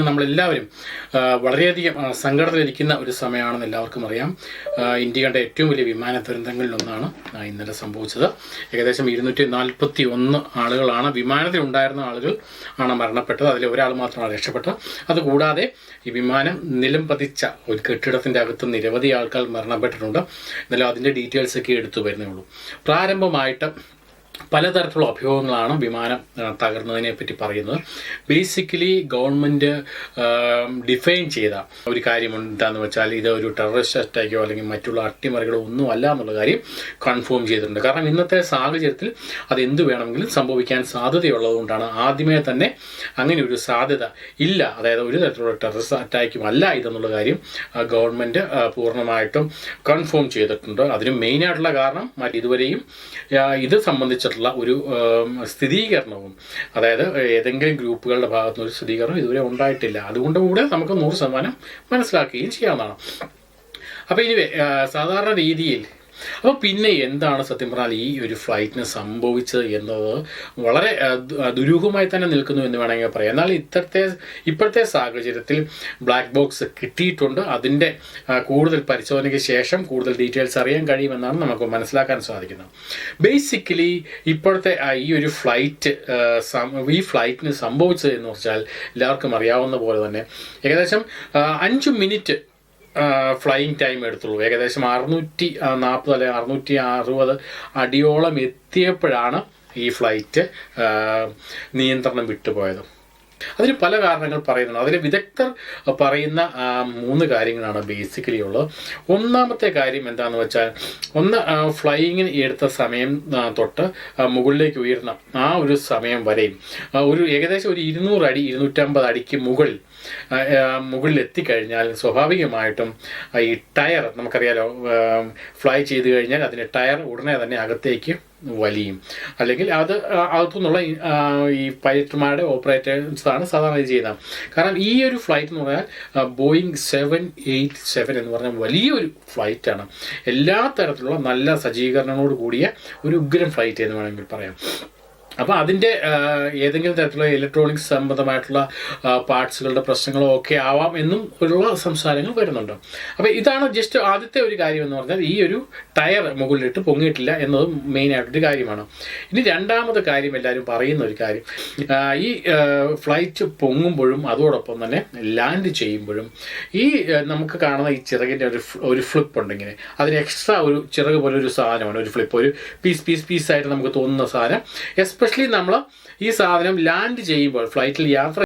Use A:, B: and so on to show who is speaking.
A: നമ്മളെല്ലാവരും വളരെയധികം സങ്കടത്തിലിരിക്കുന്ന ഒരു സമയമാണെന്ന് എല്ലാവർക്കും അറിയാം. ഇന്ത്യ കണ്ട ഏറ്റവും വലിയ വിമാന ദുരന്തങ്ങളിലൊന്നാണ് ഇന്നലെ സംഭവിച്ചത്. ഏകദേശം 241 ആളുകളാണ്, വിമാനത്തിലുണ്ടായിരുന്ന ആളുകൾ ആണ് മരണപ്പെട്ടത്. അതിൽ ഒരാൾ മാത്രമാണ് രക്ഷപ്പെട്ടത്. അതുകൂടാതെ ഈ വിമാനം നിലം പതിച്ച ഒരു കെട്ടിടത്തിൻ്റെ അകത്ത് നിരവധി ആൾക്കാർ മരണപ്പെട്ടിട്ടുണ്ട്. എന്നാലും അതിൻ്റെ ഡീറ്റെയിൽസൊക്കെ എടുത്തു വരുന്നേ ഉള്ളൂ. പ്രാരംഭമായിട്ട് പലതരത്തിലുള്ള അഭ്യൂഹങ്ങളാണ് വിമാനം തകർന്നതിനെ പറ്റി പറയുന്നത്. ബേസിക്കലി ഗവൺമെൻറ് ഡിഫൈൻ ചെയ്ത ഒരു കാര്യം എന്താണെന്ന് വെച്ചാൽ ഇത് ഒരു ടെററിസ്റ്റ് അറ്റാക്കോ അല്ലെങ്കിൽ മറ്റുള്ള അട്ടിമറികളോ ഒന്നും അല്ല എന്നുള്ള കാര്യം കൺഫേം ചെയ്തിട്ടുണ്ട്. കാരണം ഇന്നത്തെ സാഹചര്യത്തിൽ അതെന്ത് വേണമെങ്കിലും സംഭവിക്കാൻ സാധ്യതയുള്ളതുകൊണ്ടാണ് ആദ്യമേ തന്നെ അങ്ങനെ ഒരു സാധ്യത ഇല്ല, അതായത് ഒരു തരത്തിലുള്ള ടെററിസ്റ്റ് അറ്റാക്കും അല്ല ഇതെന്നുള്ള കാര്യം ഗവൺമെൻറ് പൂർണ്ണമായിട്ടും കൺഫേം ചെയ്തിട്ടുണ്ട്. അതിന് മെയിനായിട്ടുള്ള കാരണം ഇതുവരെയും ഇത് സംബന്ധിച്ചിട്ടുള്ള ഒരു സ്ഥിരീകരണവും, അതായത് ഏതെങ്കിലും ഗ്രൂപ്പുകളുടെ ഭാഗത്തുനിന്ന് ഒരു സ്ഥിരീകരണം ഇതുവരെ ഉണ്ടായിട്ടില്ല. അതുകൊണ്ട് കൂടെ നമുക്ക് 100% മനസ്സിലാക്കുകയും ചെയ്യാവുന്നതാണ്. അപ്പോൾ ഇനി സാധാരണ രീതിയിൽ പിന്നെ എന്താണ് സത്യം പറഞ്ഞാൽ ഈ ഒരു ഫ്ലൈറ്റിന് സംഭവിച്ചത് എന്നത് വളരെ ദുരൂഹമായി തന്നെ നിൽക്കുന്നു എന്ന് വേണമെങ്കിൽ പറയാം. എന്നാൽ ഇപ്പോഴത്തെ സാഹചര്യത്തിൽ ബ്ലാക്ക് ബോക്സ് കിട്ടിയിട്ടുണ്ട്. അതിൻ്റെ കൂടുതൽ പരിശോധനയ്ക്ക് ശേഷം കൂടുതൽ ഡീറ്റെയിൽസ് അറിയാൻ കഴിയുമെന്നാണ് നമുക്ക് മനസ്സിലാക്കാൻ സാധിക്കുന്നത്. ബേസിക്കലി ഇപ്പോഴത്തെ ഈ ഒരു ഫ്ലൈറ്റിന് സംഭവിച്ചത് എന്ന് വെച്ചാൽ എല്ലാവർക്കും അറിയാവുന്ന പോലെ തന്നെ ഏകദേശം 5 മിനിറ്റ് ഫ്ലൈയിങ് ടൈം എടുത്തുള്ളൂ. ഏകദേശം 640 അല്ലെങ്കിൽ 660 അടിയോളം എത്തിയപ്പോഴാണ് ഈ ഫ്ലൈറ്റ് നിയന്ത്രണം വിട്ടുപോയത്. അതിന് പല കാരണങ്ങൾ പറയുന്നുണ്ട്. അതിൽ വിദഗ്ധർ പറയുന്ന 3 കാര്യങ്ങളാണ് ബേസിക്കലി ഉള്ളത്. ഒന്നാമത്തെ കാര്യം എന്താണെന്ന് വെച്ചാൽ, ഫ്ലൈയിങ്ങിന് എടുത്ത സമയം തൊട്ട് മുകളിലേക്ക് ഉയർന്ന ആ ഒരു സമയം വരെയും ഏകദേശം ഒരു 200 അടി 250 അടിക്ക് മുകളിൽ എത്തിക്കഴിഞ്ഞാൽ സ്വാഭാവികമായിട്ടും ഈ ടയർ, നമുക്കറിയാലോ, ഫ്ലൈ ചെയ്ത് കഴിഞ്ഞാൽ അതിൻ്റെ ടയർ ഉടനെ തന്നെ അകത്തേക്ക് വലിയും. അല്ലെങ്കിൽ അകത്തുനിന്നുള്ള ഈ പൈലറ്റുമാരുടെ ഓപ്പറേറ്റേഴ്സാണ് സാധാരണ ഇത് ചെയ്യുന്നത്. കാരണം ഈ ഒരു ഫ്ലൈറ്റ് എന്ന് പറഞ്ഞാൽ ബോയിങ് 787 എന്ന് പറഞ്ഞാൽ വലിയൊരു ഫ്ലൈറ്റാണ്. എല്ലാ തരത്തിലുള്ള നല്ല സജ്ജീകരണങ്ങളോട് കൂടിയ ഒരു ഉഗ്രൻ ഫ്ലൈറ്റ് എന്ന് വേണമെങ്കിൽ പറയാം. അപ്പോൾ അതിൻ്റെ ഏതെങ്കിലും തരത്തിലുള്ള ഇലക്ട്രോണിക്സ് സംബന്ധമായിട്ടുള്ള പാർട്സുകളുടെ പ്രശ്നങ്ങളോ ഒക്കെ ആവാം എന്നും ഉള്ള സംസാരങ്ങൾ വരുന്നുണ്ട്. അപ്പോൾ ഇതാണ് ജസ്റ്റ് ആദ്യത്തെ ഒരു കാര്യം എന്ന് പറഞ്ഞാൽ ഈ ഒരു ടയർ മുകളിലിട്ട് പൊങ്ങിയിട്ടില്ല എന്നതും മെയിനായിട്ടൊരു കാര്യമാണ്. ഇനി രണ്ടാമത്തെ കാര്യം എല്ലാവരും പറയുന്ന ഒരു കാര്യം, ഈ ഫ്ലൈറ്റ് പൊങ്ങുമ്പോഴും അതോടൊപ്പം തന്നെ ലാൻഡ് ചെയ്യുമ്പോഴും ഈ നമുക്ക് കാണുന്ന ഈ ചിറകിൻ്റെ ഒരു ഫ്ലിപ്പ് ഉണ്ടെങ്കിൽ അതിന് എക്സ്ട്രാ ഒരു ചിറക് പോലെ ഒരു സാധനമാണ്, ഒരു ഫ്ലിപ്പ്, ഒരു പീസായിട്ട് നമുക്ക് തോന്നുന്ന സാധനം. എസ്പെഷ്യലി നമ്മൾ ഈ സാധനം ലാൻഡ് ചെയ്യുമ്പോൾ, ഫ്ലൈറ്റിൽ യാത്ര